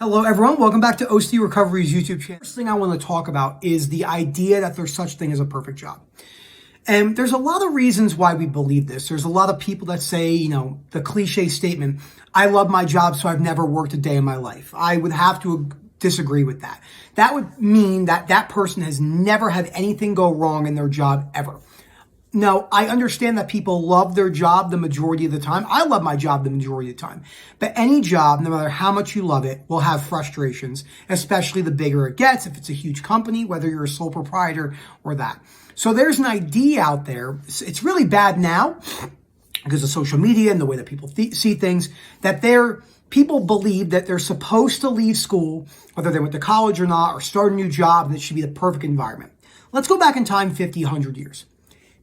Hello everyone, welcome back to OC Recovery's YouTube channel. First thing I want to talk about is the idea that there's such thing as a perfect job. And there's a lot of reasons why we believe this. There's a lot of people that say, the cliche statement, I love my job so I've never worked a day in my life. I would have to disagree with that. That would mean that that person has never had anything go wrong in their job ever. No, I understand that people love their job the majority of the time. I love my job the majority of the time. But any job, no matter how much you love it, will have frustrations, especially the bigger it gets, if it's a huge company, whether you're a sole proprietor or that. So there's an idea out there. It's really bad now because of social media and the way that people see things, that people believe that they're supposed to leave school, whether they went to college or not, or start a new job, and it should be the perfect environment. Let's go back in time 50, 100 years.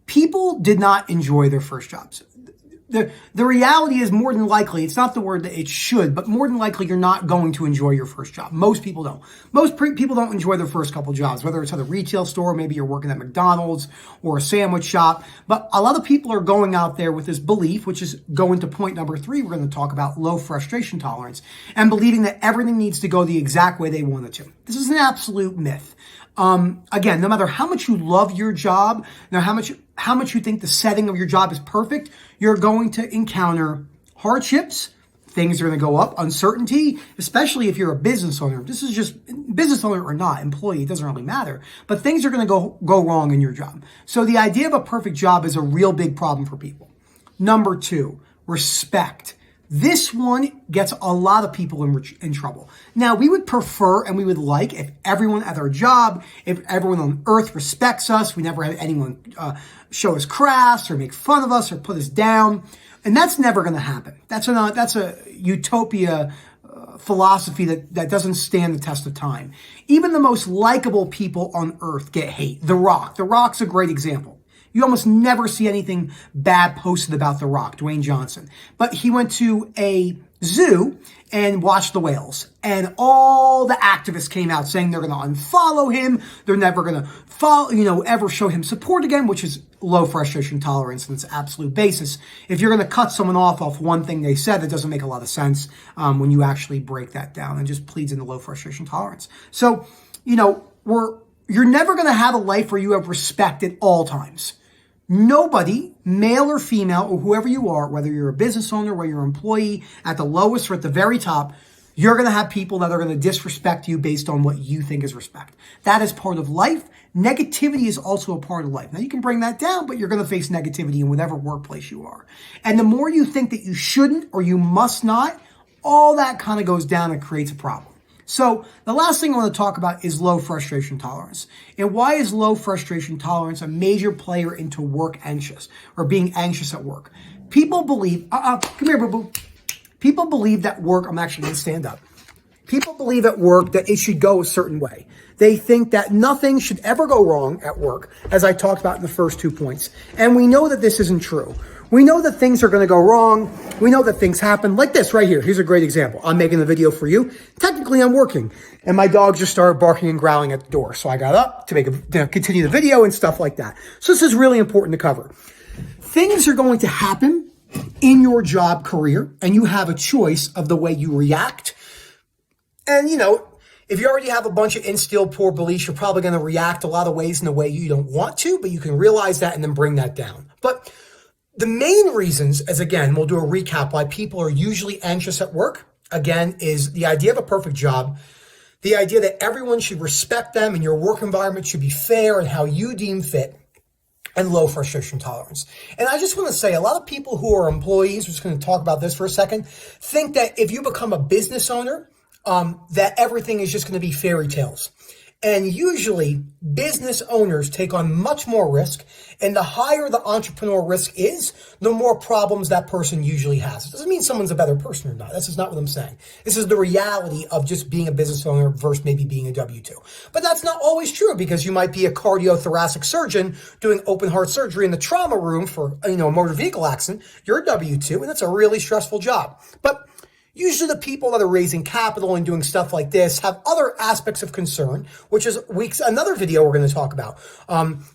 People did not enjoy their first jobs. The reality is, more than likely, it's not the word that it should, but more than likely you're not going to enjoy your first job. Most people don't. Most people don't enjoy their first couple jobs, whether it's at a retail store, maybe you're working at McDonald's or a sandwich shop. But a lot of people are going out there with this belief, which is going to point number 3, we're going to talk about low frustration tolerance, and believing that everything needs to go the exact way they want it to. This is an absolute myth. Again, no matter how much you love your job, no matter how much you think the setting of your job is perfect, you're going to encounter hardships. Things are going to go up, uncertainty, especially if you're a business owner. This is just business owner or not, employee, it doesn't really matter. But things are going to go wrong in your job. So the idea of a perfect job is a real big problem for people. Number 2, respect. This one gets a lot of people in trouble. Now, we would prefer and we would like if everyone at our job, if everyone on earth respects us, we never have anyone show us crass or make fun of us or put us down. And that's never going to happen. That's a utopia philosophy that doesn't stand the test of time. Even the most likable people on earth get hate. The Rock. The Rock's a great example. You almost never see anything bad posted about The Rock, Dwayne Johnson. But he went to a zoo and watched the whales. And all the activists came out saying they're going to unfollow him. They're never going to follow, ever show him support again, which is low frustration tolerance on its absolute basis. If you're going to cut someone off one thing they said, that doesn't make a lot of sense when you actually break that down, and just pleads into low frustration tolerance. So, you're never going to have a life where you have respect at all times. Nobody, male or female, or whoever you are, whether you're a business owner, whether you're an employee, at the lowest or at the very top, you're going to have people that are going to disrespect you based on what you think is respect. That is part of life. Negativity is also a part of life. Now, you can bring that down, but you're going to face negativity in whatever workplace you are. And the more you think that you shouldn't or you must not, all that kind of goes down and creates a problem. So the last thing I want to talk about is low frustration tolerance. And why is low frustration tolerance a major player into work anxious or being anxious at work? People believe, come here, boo-boo. People believe that work, I'm actually going to stand up. People believe at work that it should go a certain way. They think that nothing should ever go wrong at work, as I talked about in the first 2 points. And we know that this isn't true. We know that things are going to go wrong. We know that things happen like this right here. Here's a great example. I'm making the video for you. Technically, I'm working, and my dog just started barking and growling at the door. So I got up to continue the video and stuff like that. So this is really important to cover. Things are going to happen in your job career, and you have a choice of the way you react. And, if you already have a bunch of instilled poor beliefs, you're probably going to react a lot of ways in a way you don't want to, but you can realize that and then bring that down. But the main reasons, as again, we'll do a recap why people are usually anxious at work, again, is the idea of a perfect job, the idea that everyone should respect them and your work environment should be fair and how you deem fit, and low frustration tolerance. And I just want to say, a lot of people who are employees, we're just going to talk about this for a second, think that if you become a business owner, that everything is just going to be fairy tales. And usually business owners take on much more risk, and the higher the entrepreneur risk is, the more problems that person usually has. It doesn't mean someone's a better person or not. This is not what I'm saying. This is the reality of just being a business owner versus maybe being a W-2. But that's not always true, because you might be a cardiothoracic surgeon doing open heart surgery in the trauma room for a motor vehicle accident. You're a W-2, and that's a really stressful job. But Usually the people that are raising capital and doing stuff like this have other aspects of concern, which is another video we're going to talk about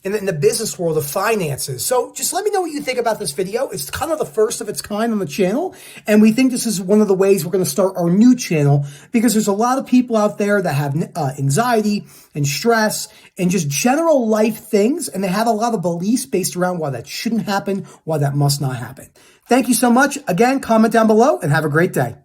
in the business world of finances. So just let me know what you think about this video. It's kind of the first of its kind on the channel, and we think this is one of the ways we're going to start our new channel, because there's a lot of people out there that have anxiety and stress and just general life things, and they have a lot of beliefs based around why that shouldn't happen, why that must not happen. Thank you so much. Again, comment down below and have a great day.